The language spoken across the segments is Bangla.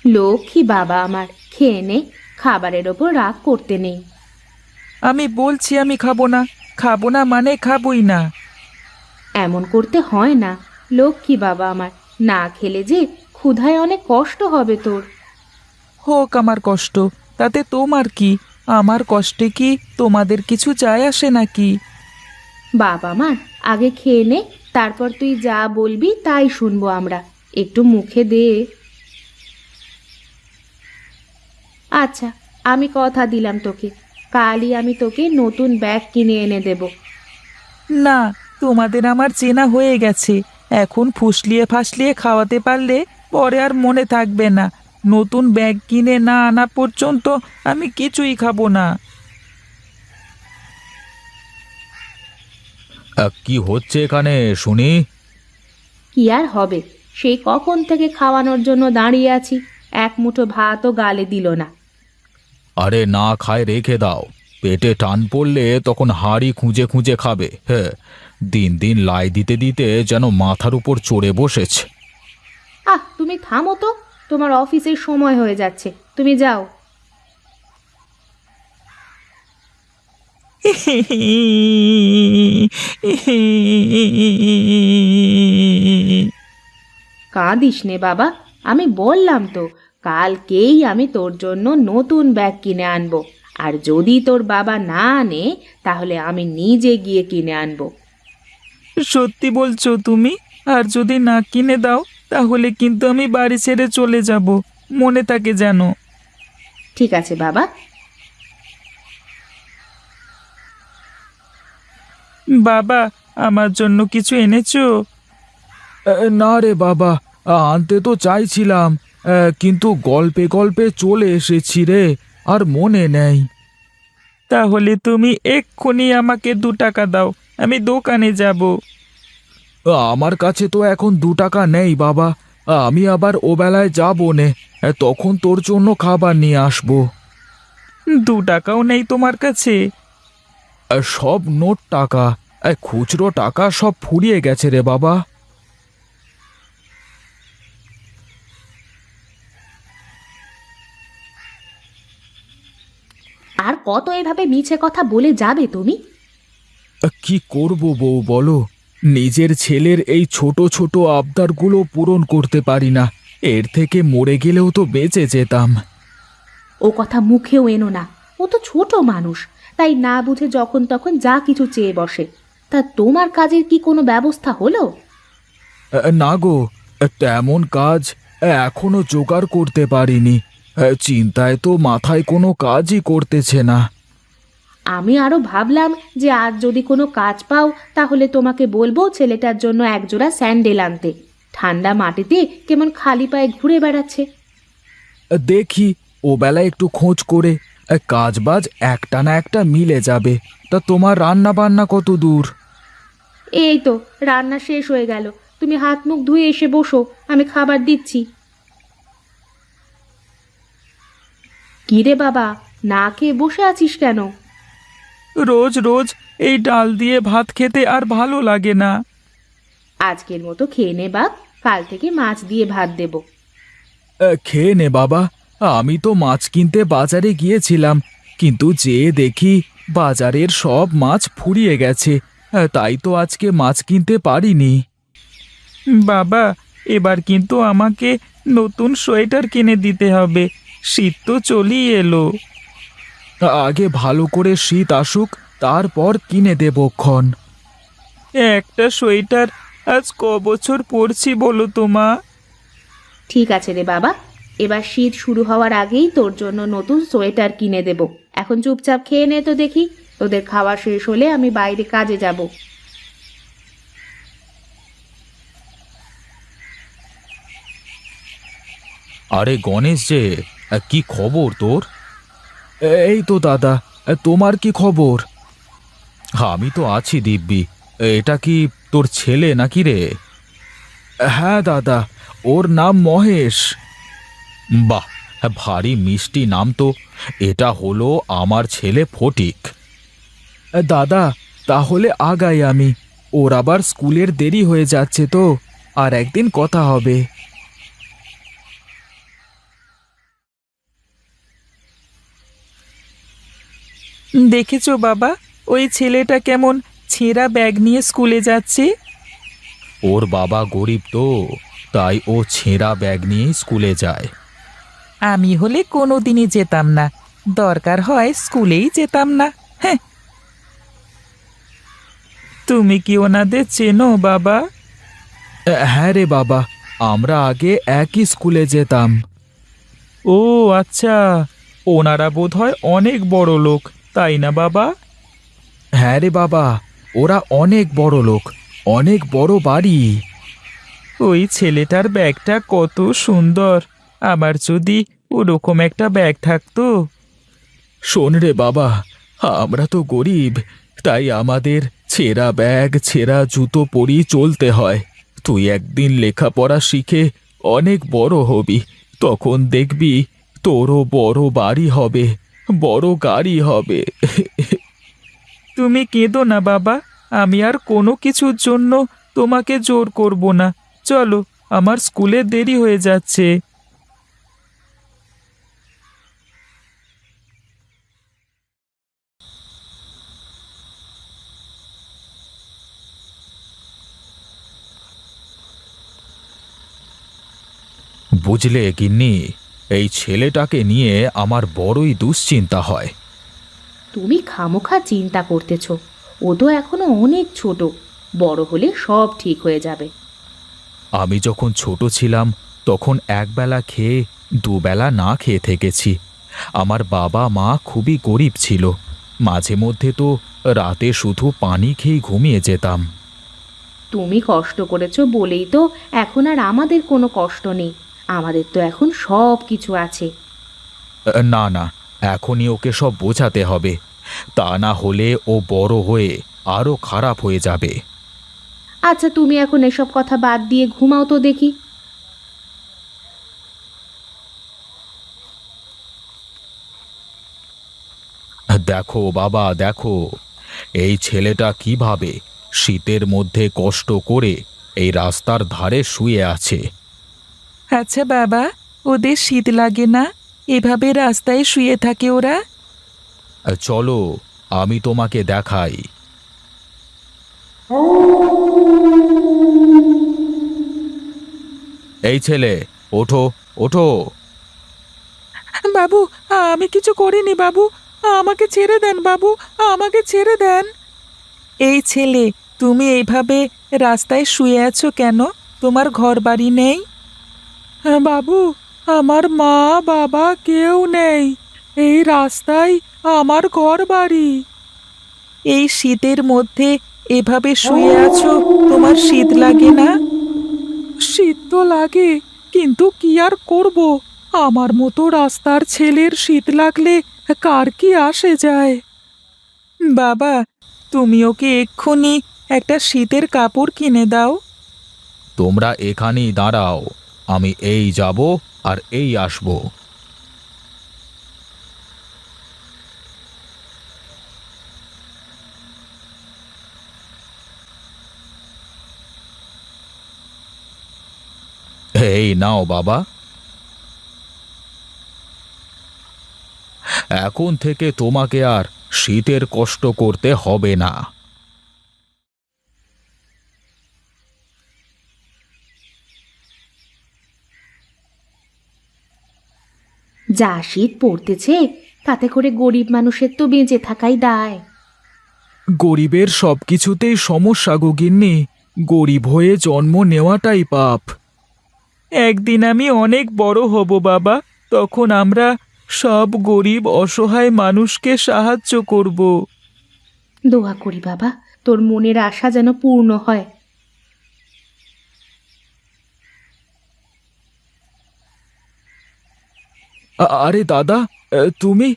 লক্ষ্মী বাবা আমার, খেয়ে নে, খাবারের ওপর রাগ করতে নেই। আমি বলছি আমি খাবো না, খাবো না মানে খাবোই না। এমন করতে হয় না, লক্ষ্মী বাবা আমার, না খেলে যে ক্ষুধায় অনেক কষ্ট হবে তোর। হোক আমার কষ্ট, তাতে তোমার কি? আমার কষ্টে কি তোমাদের কিছু যায় আসে নাকি? বাবা আমার, আগে খেয়ে নে, তারপর তুই যা বলবি তাই শুনবো আমরা। একটু মুখে দে। আচ্ছা, আমি কথা দিলাম তোকে, কালই আমি তোকে নতুন ব্যাগ কিনে এনে দেব। না, তোমাদের আমার চেনা হয়ে গেছে। এখন ফুসলিয়ে ফাসলিয়ে খাওয়াতে পারলে পরে আর মনে থাকবে না। নতুন ব্যাগ কিনে না আনা পর্যন্ত আমি কিছুই খাবো না। কি হচ্ছে এখানে শুনি? কি আর হবে, সেই কখন থেকে খাওয়ানোর জন্য দাঁড়িয়ে আছি, এক মুঠো ভাতও গালে দিল না। আরে না খায় রেখে দাও, পেটে টান পড়লে তখন হাঁড়ি খুঁজে খুঁজে খাবে। হ্যাঁ, দিন দিন লাই দিতে দিতে যেন মাথার উপর চড়ে বসেছে। তুমি থামো তো, তোমার অফিসের সময় হয়ে যাচ্ছে, তুমি যাও। কাঁদিস নে বাবা, আমি বললাম তো, কালকেই আমি তোর জন্য নতুন ব্যাগ কিনে আনবো। আর যদি তোর বাবা না আনে, তাহলে আমি নিজে গিয়ে কিনে আনবো। সত্যি বলছো তুমি? আর যদি না কিনে দাও তাহলে কিন্তু আমি বাড়ি ছেড়ে চলে যাব, মনে থাকে যেন। ঠিক আছে বাবা। বাবা, আমার জন্য কিছু এনেছো? না রে বাবা, আনতে তো চাইছিলাম, কিন্তু গল্পে গল্পে চলে এসেছি রে, আর মনে নেই। তাহলে তুমি এক্ষুনি আমাকে 2 টাকা দাও, আমি দোকানে যাব। আমার কাছে তো এখন 2 টাকা নেই বাবা, আমি আবার ওবেলায় যাবো নে, তখন তোর জন্য খাবার নিয়ে আসবো। 2 টাকাও নেই তোমার কাছে? সব নোট টাকা, খুচরো টাকা সব ফুরিয়ে গেছে রে বাবা। আর কত এভাবে মিছে কথা বলে যাবে তুমি? কি করব বউ বলো, নিজের ছেলের এই ছোট ছোট আবদারগুলো পূরণ করতে পারি না। এর থেকে মরে গেলেও তো বেঁচে যেতাম। ও কথা মুখেও এনো না, ও তো ছোট মানুষ, তাই না বুঝে যখন তখন যা কিছু চেয়ে বসে। তা তোমার কাজের কি কোনো ব্যবস্থা হলো? না গো, তেমন কাজ এখনো জোগাড় করতে পারিনি। চিন্তায় তো মাথায় কোনো কাজই করতেছে না। আমি আরো ভাবলাম যে আজ যদি কোনো কাজ পাও, তাহলে তোমাকে বলবো ছেলেটার জন্য একজোড়া স্যান্ডেল আনতে। ঠান্ডা মাটিতে কেমন খালি পায়ে ঘুরে বেড়াচ্ছে। দেখি ও বেলা একটু খোঁজ করে, কাজ বাজ একটা না একটা মিলে যাবে। তা তোমার রান্না বান্না কত দূর? এই তো রান্না শেষ হয়ে গেল, তুমি হাত মুখ ধুয়ে এসে বসো, আমি খাবার দিচ্ছি। কি রে বাবা, না খেয়ে বসে আছিস কেন? রোজ রোজ এই ডাল দিয়ে ভাত খেতে আর ভালো লাগে না। আজকের মতো খেয়ে নে বাপ, কাল থেকে মাছ দিয়ে ভাত দেব। খেয়ে নে বাবা, আমি তো মাছ কিনতে বাজারে গিয়েছিলাম, কিন্তু যেয়ে দেখি বাজারের সব মাছ ফুরিয়ে গেছে। তাই তো আজকে মাছ কিনতে পারিনি। বাবা, এবার কিন্তু আমাকে নতুন সোয়েটার কিনে দিতে হবে, শীত তো চলেই এলো। আগে ভালো করে শীত আসুক, তারপর কিনে দেবক্ষণ। একটা সোয়েটার আজ ক বছর পরছি বলো তো মা? ঠিক আছে রে বাবা, এবার শীত শুরু হওয়ার আগেই তোর জন্য নতুন সোয়েটার কিনে দেব। এখন চুপচাপ খেয়ে নে তো দেখি, তোদের খাওয়া শেষ হলে আমি বাইরে কাজে যাব। আরে গণেশ যে, কি খবর তোর? এই তো দাদা, তোমার কি খবর? আমি তো আছি দিব্যি। এটা কি তোর ছেলে নাকি রে? হ্যাঁ দাদা, ওর নাম মহেশ। বাহ, ভারী মিষ্টি নাম তো। এটা হলো আমার ছেলে ফটিক। দাদা, তাহলে আগাই আমি, ওর আবার স্কুলের দেরি হয়ে যাচ্ছে তো, আর একদিন কথা হবে। দেখেছো বাবা, ওই ছেলেটা কেমন ছেঁড়া ব্যাগ নিয়ে স্কুলে যাচ্ছে। ওর বাবা গরিব তো, তাই ও ছেঁড়া ব্যাগ নিয়ে স্কুলে যায়। আমি হলে কোনোদিনই যেতাম না, দরকার হয় স্কুলেই যেতাম না। হ্যাঁ। তুমি কি ওনাদের চেনো বাবা? হ্যাঁ রে বাবা, আমরা আগে একই স্কুলে যেতাম। ও আচ্ছা, ওনারা বোধহয় অনেক বড় লোক, তাই না বাবা? হ্যাঁ রে বাবা, ওরা অনেক বড় লোক, অনেক বড় বাড়ি। ওই ছেলেটার ব্যাগটা কত সুন্দর, আমার যদি ওরকম একটা ব্যাগ থাকতো। শোন রে বাবা, আমরা তো গরিব, তাই আমাদের ছেঁড়া ব্যাগ ছেঁড়া জুতো পরেই চলতে হয়। তুই একদিন লেখাপড়া শিখে অনেক বড় হবি, তখন দেখবি তোরও বড় বাড়ি হবে, বড় গাড়ি হবে। তুমি কেঁদো না বাবা, আমি আর কোনো কিছুর জন্য তোমাকে জোর করব না। চলো, আমার স্কুলে দেরি হয়ে যাচ্ছে। বুঝলে গিন্নি, এই ছেলেটাকে নিয়ে আমার বড়ই দুশ্চিন্তা হয়। তুমি খামোখা চিন্তা করতেছ, ও তো এখনো অনেক ছোট, বড় হলে সব ঠিক হয়ে যাবে। আমি যখন ছোট ছিলাম তখন একবেলা খেয়ে দুবেলা না খেয়ে থেকেছি। আমার বাবা মা খুবই গরিব ছিল, মাঝে মধ্যে তো রাতে শুধু পানি খেয়ে ঘুমিয়ে যেতাম। তুমি কষ্ট করেছো বলেই তো এখন আর আমাদের কোনো কষ্ট নেই, আমাদের তো এখন সব কিছু আছে। না না, এখনই ওকে সব বোঝাতে হবে, তা না হলে ও বড় হয়ে আরও খারাপ হয়ে যাবে। আচ্ছা, তুমি এখন এসব কথা বাদ দিয়ে ঘুমাও তো দেখি। দেখো বাবা, দেখো এই ছেলেটা কিভাবে শীতের মধ্যে কষ্ট করে এই রাস্তার ধারে শুয়ে আছে। আচ্ছা বাবা, ওদের শীত লাগে না? এভাবে রাস্তায় শুয়ে থাকে ওরা? চলো, আমি তোমাকে দেখাই। এই ছেলে, ওঠো, ওঠো। বাবু, আমি কিছু করিনি বাবু, আমাকে ছেড়ে দেন বাবু, আমাকে ছেড়ে দেন। এই ছেলে, তুমি এইভাবে রাস্তায় শুয়ে আছো কেন? তোমার ঘর বাড়ি নেই? বাবু, আমার মা বাবা কেউ নেই, এই রাস্তায় আমার ঘর বাড়ি। এই শীতের মধ্যে এভাবে শুয়ে আছো, তোমার শীত লাগে না? শীত তো লাগে, কিন্তু কি আর করব, আমার মতো রাস্তার ছেলের শীত লাগলে কার কি আসে যায়। বাবা, তুমি ওকে এক্ষুনি একটা শীতের কাপড় কিনে দাও। তোমরা এখানেই দাঁড়াও, আমি এই যাব আর এই আসব। এই নাও বাবা, এখন থেকে তোমাকে আর শীতের কষ্ট করতে হবে না। যা শীত পড়তেছে, তাতে করে গরিব মানুষের তো বেঁচে থাকাই দায়। গরিবের সবকিছুতেই সমস্যা গো গিন্নি, গরিব হয়ে জন্ম নেওয়াটাই পাপ। একদিন আমি অনেক বড় হব বাবা, তখন আমরা সব গরিব অসহায় মানুষকে সাহায্য করব। দোয়া করি বাবা, তোর মনের আশা যেন পূর্ণ হয়। আরে দাদা, তুমি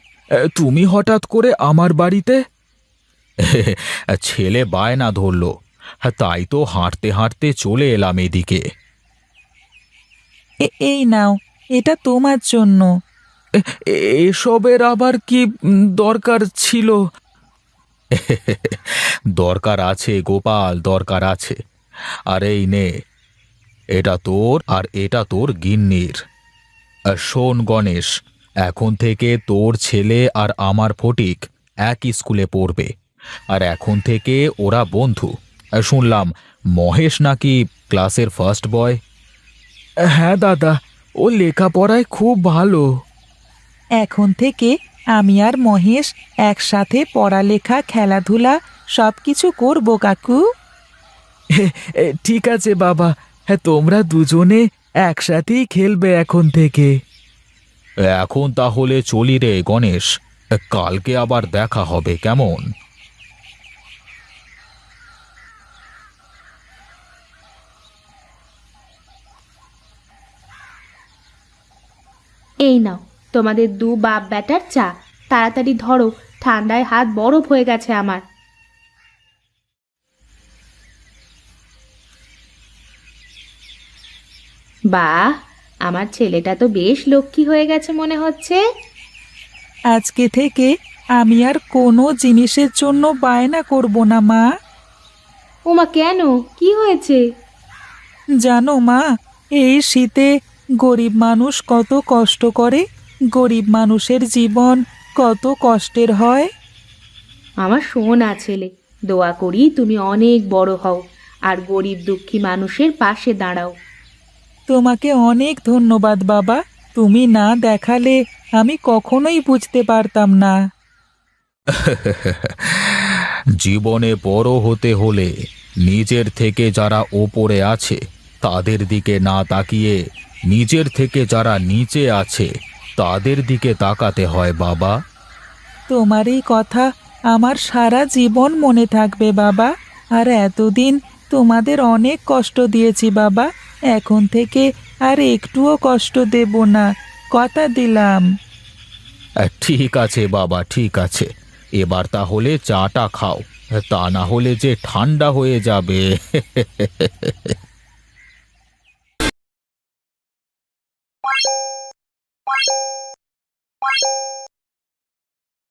তুমি হঠাৎ করে আমার বাড়িতে? ছেলে বায়না ধরলো, তাই তো হাঁটতে হাঁটতে চলে এলাম এদিকে। এই নাও, এটা তোমার জন্য। এসবের আবার কি দরকার ছিল? দরকার আছে গোপাল, দরকার আছে। আর এই নে, এটা তোর আর এটা তোর গিন্নির। আর শোন গণেশ, এখন থেকে তোর ছেলে আর আমার ফটিক একই স্কুলে পড়বে, আর এখন থেকে ওরা বন্ধু। শুনলাম মহেশ নাকি ক্লাসের ফার্স্ট বয়। হ্যাঁ দাদা, ও লেখাপড়ায় খুব ভালো। এখন থেকে আমি আর মহেশ একসাথে পড়ালেখা খেলাধুলা সব কিছু করবো কাকু। ঠিক আছে বাবা, হ্যাঁ তোমরা দুজনে একসাথেই খেলবে এখন থেকে। এখন তাহলে চলি রে গণেশ, কালকে আবার দেখা হবে কেমন? এই নাও তোমাদের দু বাপ বেটার চা, তাড়াতাড়ি ধরো, ঠান্ডায় হাত বরফ হয়ে গেছে আমার। বাহ, আমার ছেলেটা তো বেশ লক্ষ্মী হয়ে গেছে মনে হচ্ছে। আজকে থেকে আমি আর কোনো জিনিসের জন্য বায়না করব না মা। ওমা, কেন, কি হয়েছে? জানো মা, এই শীতে গরিব মানুষ কত কষ্ট করে, গরিব মানুষের জীবন কত কষ্টের হয়। আমার সোনা ছেলে, দোয়া করি তুমি অনেক বড় হও আর গরিব দুঃখী মানুষের পাশে দাঁড়াও। তোমাকে অনেক ধন্যবাদ বাবা, তুমি না দেখালে আমি কখনোই বুঝতে পারতাম না। জীবনে বড় হতে হলে নিজের থেকে যারা ওপরে আছে তাদের দিকে না তাকিয়ে নিজের থেকে যারা নিচে আছে তাদের দিকে তাকাতে হয় বাবা। তোমার এই কথা আমার সারা জীবন মনে থাকবে বাবা। আর এতদিন তোমাদের অনেক কষ্ট দিয়েছি বাবা, এখন থেকে আর একটুও কষ্ট দেব না, কথা দিলাম। ঠিক আছে বাবা, ঠিক আছে, এবার তাহলে চাটা খাও, তা না হলে যে ঠান্ডা হয়ে যাবে।